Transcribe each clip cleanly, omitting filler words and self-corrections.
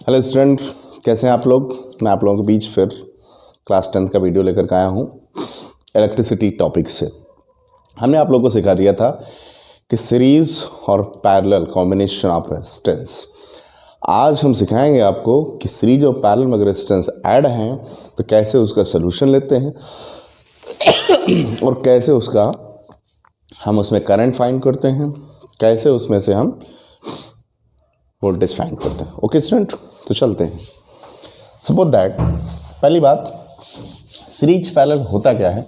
Hello student, कैसे हैं आप लोग। मैं आप लोगों के बीच फिर क्लास 10th का वीडियो लेकर के आया हूँ इलेक्ट्रिसिटी टॉपिक से। हमने आप लोगों को सिखा दिया था कि सीरीज और पैरेलल कॉम्बिनेशन ऑफ रेजिस्टेंस। आज हम सिखाएंगे आपको कि सीरीज और पैरेलल में अगर रेजिस्टेंस ऐड हैं तो कैसे उसका सोल्यूशन लेते हैं और कैसे उसका हम उसमें करंट फाइंड करते हैं, कैसे उसमें से हम वोल्टेज फाइंड करते हैं। ओके स्टूडेंट, तो चलते हैं। सपोज दैट, पहली बात, सीरीज पैरेलल होता क्या है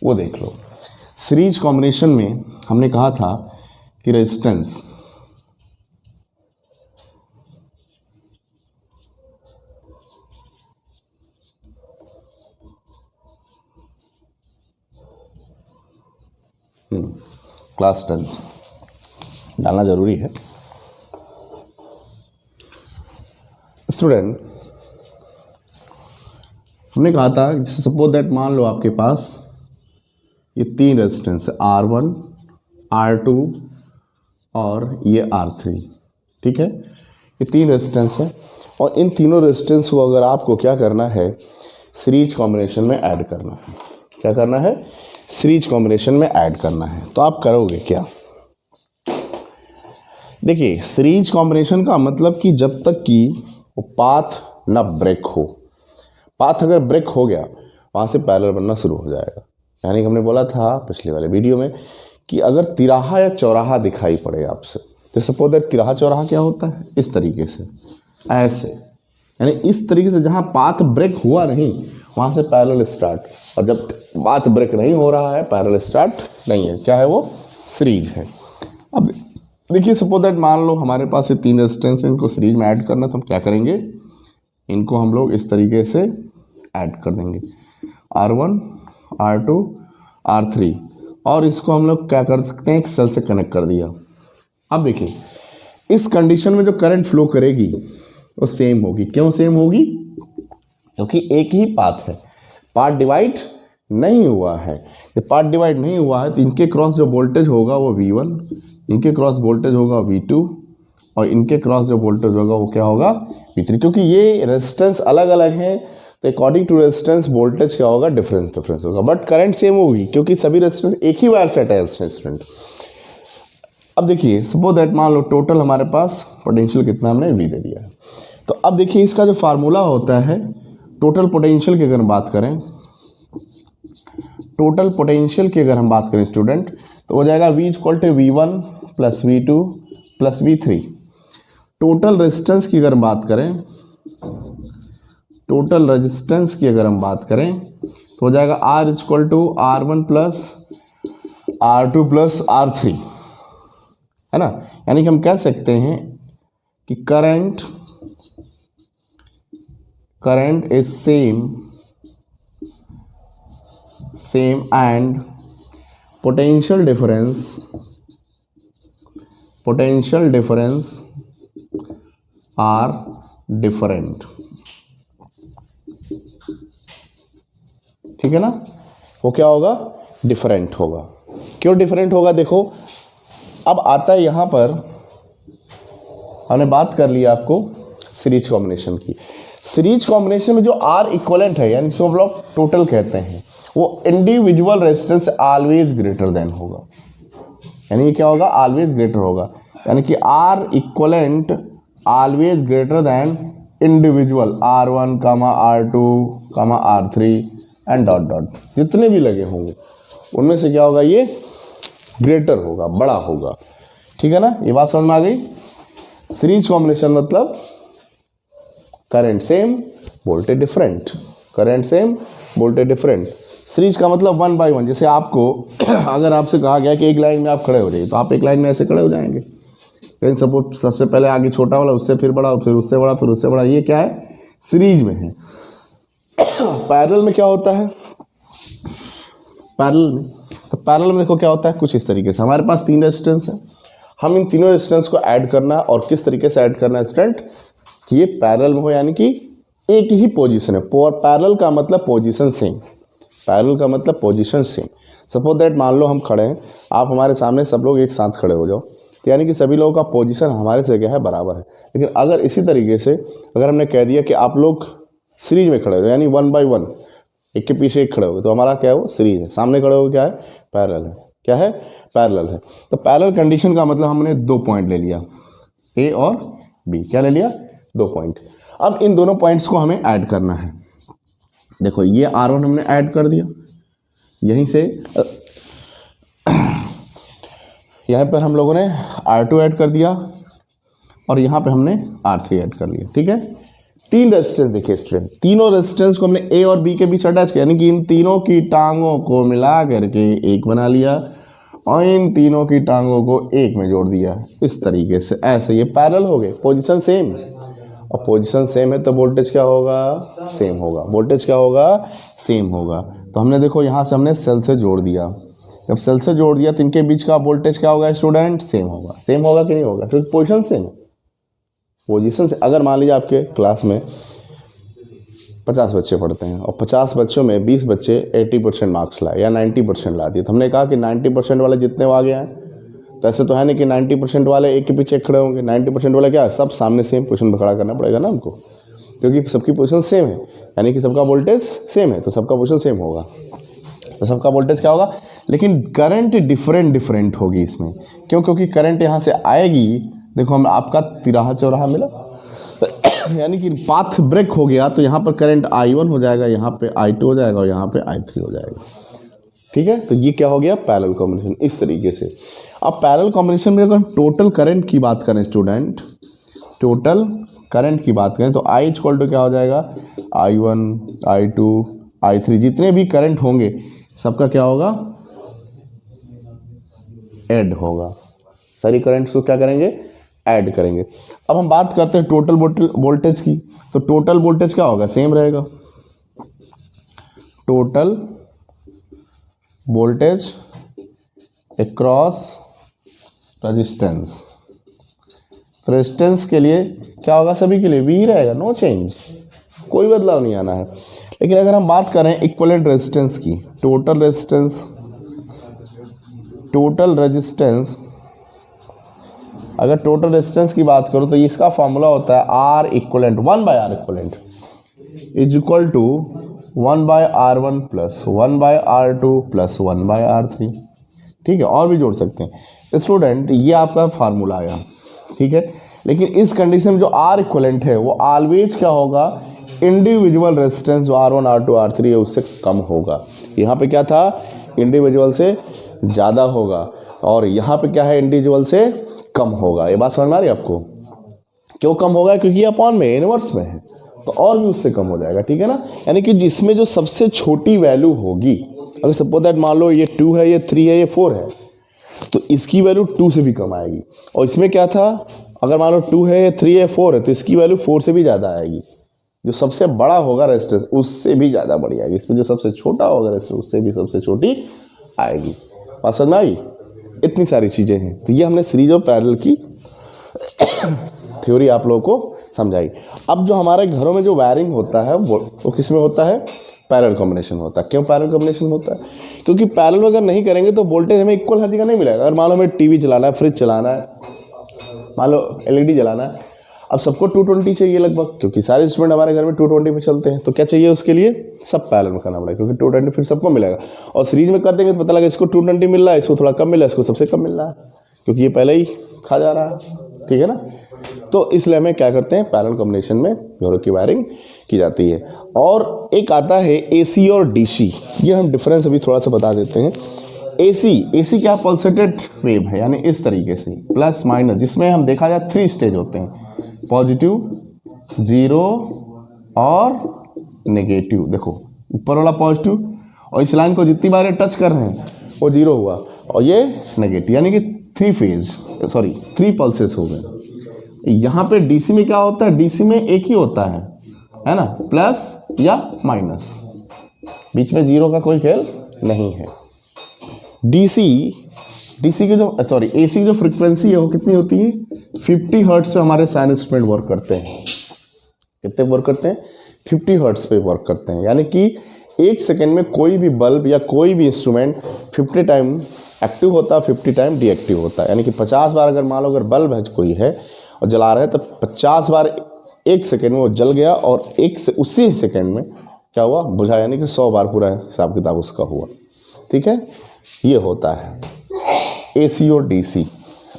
वो देख लो। सीरीज कॉम्बिनेशन में हमने कहा था कि रेजिस्टेंस क्लास 10 डालना जरूरी है स्टूडेंट। हमने कहा था जैसे सपोज दैट मान लो आपके पास ये तीन रेजिस्टेंस है, R1, R2 और ये R3। ठीक है, ये तीन रेजिस्टेंस है और इन तीनों रेजिस्टेंस को अगर आपको क्या करना है, सीरीज कॉम्बिनेशन में ऐड करना है। क्या करना है? सीरीज कॉम्बिनेशन में ऐड करना है। तो आप करोगे क्या? देखिए, सीरीज कॉम्बिनेशन का मतलब कि जब तक कि वो पाथ ना ब्रेक हो, पाथ अगर ब्रेक हो गया वहाँ से पैरेलल बनना शुरू हो जाएगा। यानी कि हमने बोला था पिछले वाले वीडियो में कि अगर तिराहा या चौराहा दिखाई पड़े आपसे, तो सपोज दैट तिराहा चौराहा क्या होता है, इस तरीके से, ऐसे, यानी इस तरीके से जहाँ पाथ ब्रेक हुआ नहीं वहाँ से पैरेलल स्टार्ट, और जब पाथ ब्रेक नहीं हो रहा है पैरेलल स्टार्ट नहीं है। क्या है वो? सीरीज है। अब देखिए, सपोज दैट मान लो हमारे पास ये तीन रेजिस्टेंस है, इनको सीरीज में ऐड करना, तो हम क्या करेंगे, इनको हम लोग इस तरीके से ऐड कर देंगे, R1, R2, R3, और इसको हम लोग क्या कर सकते हैं, एक सेल से कनेक्ट कर दिया। अब देखिए, इस कंडीशन में जो करंट फ्लो करेगी वो सेम होगी। क्यों सेम होगी? क्योंकि एक ही पाथ है, पाथ डिवाइड नहीं हुआ है। जब पाथ डिवाइड नहीं हुआ है तो इनके क्रॉस जो वोल्टेज होगा वो V1, इनके क्रॉस वोल्टेज होगा V2, और इनके क्रॉस जो वोल्टेज होगा वो क्या होगा, V3। क्योंकि ये रेजिस्टेंस अलग अलग हैं तो अकॉर्डिंग टू रेजिस्टेंस वोल्टेज क्या होगा, डिफरेंस होगा, बट करंट सेम होगी क्योंकि सभी रेजिस्टेंस एक ही वायर से अटैच्ड है स्टूडेंट। अब देखिए, सपोज दैट मान लो टोटल हमारे पास पोटेंशियल कितना हमने V दे दिया है। तो अब देखिए, इसका जो फार्मूला होता है टोटल पोटेंशियल की, अगर हम बात करें टोटल पोटेंशियल की अगर हम बात करें स्टूडेंट, तो हो जाएगा V = V1 + V2 + V3। Total resistance की अगर हम बात करें, टोटल रेजिस्टेंस की अगर हम बात करें तो हो जाएगा R = R1 + R2 + R3, है ना। यानी कि हम कह सकते हैं कि current is same and potential difference are different। ठीक है ना, वो क्या होगा, डिफरेंट होगा। क्यों डिफरेंट होगा? देखो, अब आता है यहाँ पर, हमने बात कर ली आपको सीरीज कॉम्बिनेशन की। सीरीज कॉम्बिनेशन में जो R इक्वलेंट है, यानी जिसको हम लोग टोटल कहते हैं, वो individual resistance always greater than होगा। यानी क्या होगा, ऑलवेज ग्रेटर होगा। यानी कि R equivalent always greater than individual R1, R2, R3 and dot dot, जितने भी लगे होंगे उनमें से क्या होगा, ये ग्रेटर होगा, बड़ा होगा। ठीक है ना, ये बात समझ में आ गई। सीरीज कॉम्बिनेशन मतलब current same voltage different, current same voltage different. Series का मतलब 1 by 1। जैसे आपको अगर आपसे कहा गया कि एक लाइन में आप खड़े हो जाइए, तो आप एक लाइन में ऐसे खड़े हो जाएंगे। लेकिन सपोज सबसे पहले आगे छोटा वाला, उससे फिर बड़ा, फिर उससे बड़ा, फिर उससे बड़ा, ये क्या है, सीरीज में है। पैरेलल में क्या होता है, पैरेलल में देखो क्या होता है, कुछ इस तरीके से। हमारे पास तीन रेजिस्टेंस है, हम इन तीनों रेजिस्टेंस को ऐड करना, और किस तरीके से ऐड करना है स्टूडेंट, कि ये पैरेलल में हो, यानी कि एक ही पोजीशन है। पैरेलल का मतलब पोजीशन सेम, पैरेलल का मतलब पोजीशन सेम। सपोज दैट मान लो हम खड़े हैं, आप हमारे सामने सब लोग एक साथ खड़े हो जाओ, तो यानी कि सभी लोगों का पोजीशन हमारे से क्या है, बराबर है। लेकिन अगर इसी तरीके से अगर हमने कह दिया कि आप लोग सीरीज में खड़े हो, यानी 1 by 1 एक के पीछे एक खड़े हो, तो हमारा क्या है, वो सीरीज है। सामने खड़े हो क्या है, पैरेलल है। क्या है, पैरेलल है। तो पैरेलल कंडीशन का मतलब हमने 2 पॉइंट ले लिया, ए और बी। क्या ले लिया, 2 पॉइंट। अब इन दोनों पॉइंट्स को हमें ऐड करना है। देखो ये R1 हमने ऐड कर दिया, यहीं से यहाँ पर हम लोगों ने R2 ऐड कर दिया और यहाँ पे हमने R3 ऐड कर लिया। ठीक है, 3 रेजिस्टेंस देखिए स्टूडेंट, तीनों रेजिस्टेंस को हमने ए और बी के बीच अटैच किया, यानी कि इन तीनों की टांगों को मिला करके एक बना लिया और इन तीनों की टांगों को एक में जोड़ दिया। इस तरीके से ऐसे ये पैरेलल हो गए, पोजीशन सेम, और पोजीशन सेम है तो वोल्टेज क्या होगा, सेम होगा। वोल्टेज क्या होगा, सेम होगा। तो हमने देखो यहाँ से हमने सेल से जोड़ दिया, जब सेल से जोड़ दिया तो इनके बीच का वोल्टेज क्या होगा स्टूडेंट, सेम होगा। सेम होगा कि नहीं होगा, क्योंकि पोजीशन सेम है। पोजीशन से अगर मान लीजिए आपके क्लास में 50 बच्चे पढ़ते हैं और 50 बच्चों में 20 बच्चे 80% मार्क्स लाए या 90% ला दिए, तो हमने कहा कि 90% वाले जितने वो आगे आए, तो ऐसे तो है नहीं कि 90% वाले एक के पीछे खड़े होंगे। 90% वाले क्या है, सब सामने सेम पोजीशन पर खड़ा करना पड़ेगा ना हमको, क्योंकि सबकी पोजीशन सेम है, यानी कि सबका वोल्टेज सेम है, तो सबका पोजीशन सेम होगा, तो सबका वोल्टेज क्या होगा। लेकिन करंट डिफरेंट होगी इसमें, क्यों, क्योंकि करंट यहाँ से आएगी। देखो हम आपका तिराहा चौराहा मिला यानी कि पाथ ब्रेक हो गया, तो यहाँ पर करंट I1 हो जाएगा, यहाँ पे I2 हो जाएगा और यहाँ पे I3 हो जाएगा। ठीक है, तो ये क्या हो गया, पैरेलल कॉम्बिनेशन। इस तरीके से अब पैरेलल कॉम्बिनेशन में अगर हम टोटल करंट की बात करें स्टूडेंट, टोटल करंट की बात करें तो I इक्वल टू क्या हो जाएगा, I1 I2 I3, जितने भी करंट होंगे सबका क्या होगा, ऐड होगा। सारी करंट्स को क्या करेंगे, ऐड करेंगे। अब हम बात करते हैं टोटल वोल्टेज की, तो टोटल वोल्टेज क्या होगा, सेम रहेगा। Total voltage across resistance, resistance के लिए क्या होगा, सभी के लिए V रहेगा, नो चेंज, कोई बदलाव नहीं आना है। लेकिन अगर हम बात करें इक्विवेलेंट रेजिस्टेंस की, टोटल रेजिस्टेंस, अगर टोटल रेजिस्टेंस की बात करूं तो इसका फॉर्मूला होता है R equivalent 1/R equivalent is equal to 1/R1 plus 1/R2 plus 1/R3। ठीक है, और भी जोड़ सकते हैं स्टूडेंट, ये आपका फार्मूला आया। ठीक है, लेकिन इस कंडीशन में जो R इक्वलेंट है वो ऑलवेज क्या होगा, इंडिविजुअल रेजिस्टेंस जो R1 R2 R3 है उससे कम होगा। यहाँ पे क्या था, इंडिविजुअल से ज़्यादा होगा, और यहाँ पे क्या है, इंडिविजुअल से कम होगा। ये बात समझ में आ रही है आपको, क्यों कम होगा, क्योंकि ये अपॉन में इनवर्स में है, तो और भी उससे कम हो जाएगा। ठीक है ना, यानी कि जिसमें जो सबसे छोटी वैल्यू होगी, अगर सपोज दैट मान लो ये 2 है, ये 3 है, ये 4 है, तो इसकी वैल्यू 2 से भी कम आएगी। और इसमें क्या था, अगर मान लो 2 है, 3 है, 4 है, तो इसकी वैल्यू 4 से भी ज़्यादा आएगी। जो सबसे बड़ा होगा रेजिस्टेंस उससे भी ज़्यादा बड़ी आएगी, इसमें जो सबसे छोटा होगा रेजिस्टेंस उससे भी सबसे छोटी आएगी। बात समझ में आई, इतनी सारी चीज़ें हैं। तो ये हमने सीरीज और पैरेलल की थ्योरी आप लोगों को समझाई। अब जो हमारे घरों में जो वायरिंग होता है वो किस में होता है, पैरेलल कॉम्बिनेशन होता है। क्यों पैरेलल कॉम्बिनेशन होता है, क्योंकि पैरेलल अगर नहीं करेंगे तो वोल्टेज हमें इक्वल हर जगह नहीं मिलेगा। अगर मान लो हमें टीवी चलाना है, फ्रिज चलाना है, मान लो LED जलाना है, अब सबको 220 चाहिए लगभग, क्योंकि सारे इंस्ट्रूमेंट हमारे घर में 220 पे चलते हैं, तो क्या चाहिए उसके लिए, सब पैरेलल में करना पड़ेगा, क्योंकि 220 फिर सबको मिलेगा। और सीरीज में कर देंगे तो पता लगा इसको 220 मिल रहा है, इसको थोड़ा कम मिल रहा है, इसको सबसे कम मिल रहा है, क्योंकि ये पहले ही खा जा रहा है। ठीक है ना, तो इसलिए हमें क्या करते हैं, पैरेलल कॉम्बिनेशन में घरों की वायरिंग की जाती है। और एक आता है AC और DC, ये हम डिफरेंस अभी थोड़ा सा बता देते हैं। AC क्या, पल्सेटेड वेव है, यानी इस तरीके से प्लस माइनस, जिसमें हम देखा जाए 3 स्टेज होते हैं, पॉजिटिव, 0 और नेगेटिव। देखो ऊपर वाला पॉजिटिव, और इस लाइन को जितनी बार टच कर रहे हैं वो 0 हुआ, और ये नेगेटिव, यानी कि 3 पल्सेस हो गए। यहाँ पे DC में क्या होता है, DC में एक ही होता है ना, प्लस या माइनस, बीच में 0 का कोई खेल नहीं है। AC की जो फ्रीक्वेंसी है वो कितनी होती है, 50 हर्ट्ज पे हमारे साइन इंस्ट्रूमेंट वर्क करते हैं। कितने वर्क करते हैं, 50 हर्ट्ज पे वर्क करते हैं। यानी कि एक सेकेंड में कोई भी बल्ब या कोई भी इंस्ट्रूमेंट 50 टाइम एक्टिव होता है, 50 टाइम डीएक्टिव होता है। यानी कि 50 बार अगर मान लो अगर बल्ब है कोई है और जला रहे हैं तो 50 बार एक सेकेंड में वो जल गया और उसी सेकेंड में क्या हुआ, बुझा। यानी कि 100 बार पूरा हिसाब किताब उसका हुआ। ठीक है, ये होता है एसी और डीसी।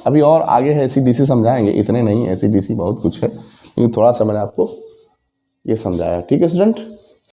अभी और आगे है एसी डीसी समझाएंगे, इतने नहीं, एसी डीसी बहुत कुछ है, लेकिन थोड़ा सा मैंने आपको ये समझाया। ठीक है स्टूडेंट।